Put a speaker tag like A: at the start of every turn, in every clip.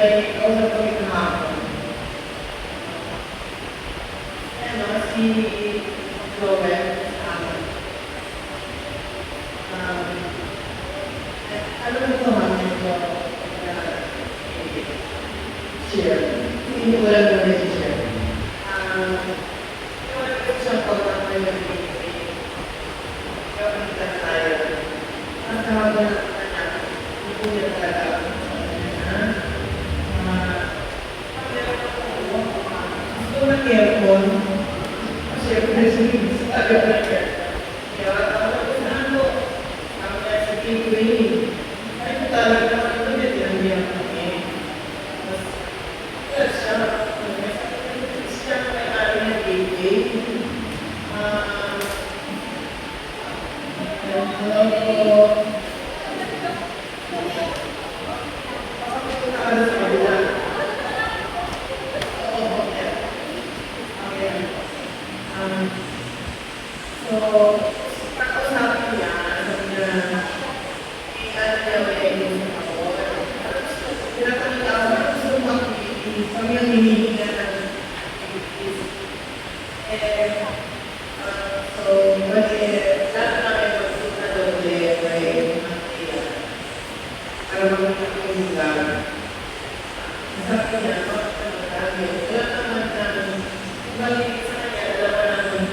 A: may kausap kami kahapon. Ano, si Joel sa akin. Ano mo ito namin ito share? Hindi ko lang naman si share. Yung ano ko siya po na may nag-ibig. Yung kita tayo. Ang tawag na hindi ko niya talaga. Gusto na aircon. Siyempre, sige, sabi ko na aircon. Kaya, ako na ano, ako na sa gateway. Ay, talaga ako na niya kami. Tapos, siya may ari na gateway. Hello. So, pag-usapan niya, sabi niya, ako. Pinakamit ako, gusto mo activities, kami ang hinihinga ng activities. So, kasi, lahat namin magpunta doon may material. Para magpunta sabi niya, wala naman namin, balik sa kanya, dalawa namin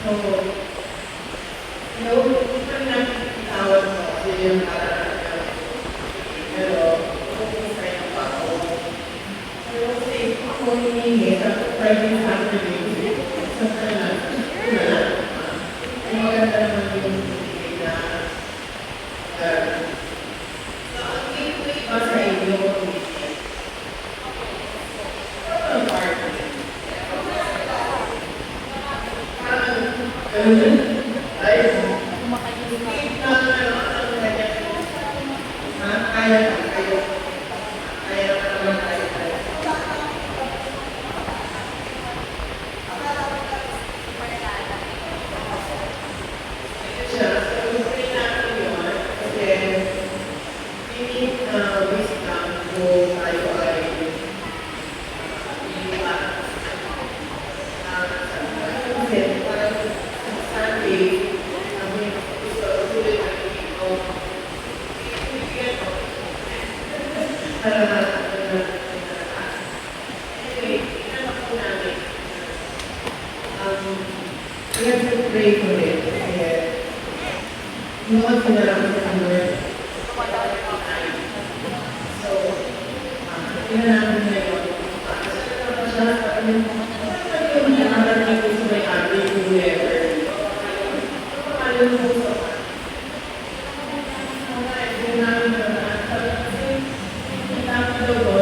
A: So, yung pinag-itawad ko kasi yung parang pero kung sa'yo pa ako. Pero kasi ako hiningi sa Friday, Saturday, sa kanya, yung maganda naman yung hindi na so, ang gateway ba sa inyo, ang party? Ay, we have to pray for it. Inuwan ko na lang sa Lord. So, pinanamin na yun. Yung hinaharap niya ko sa may ate, whoever. Paano mo sa mga namin naman, kasi hindi namin daw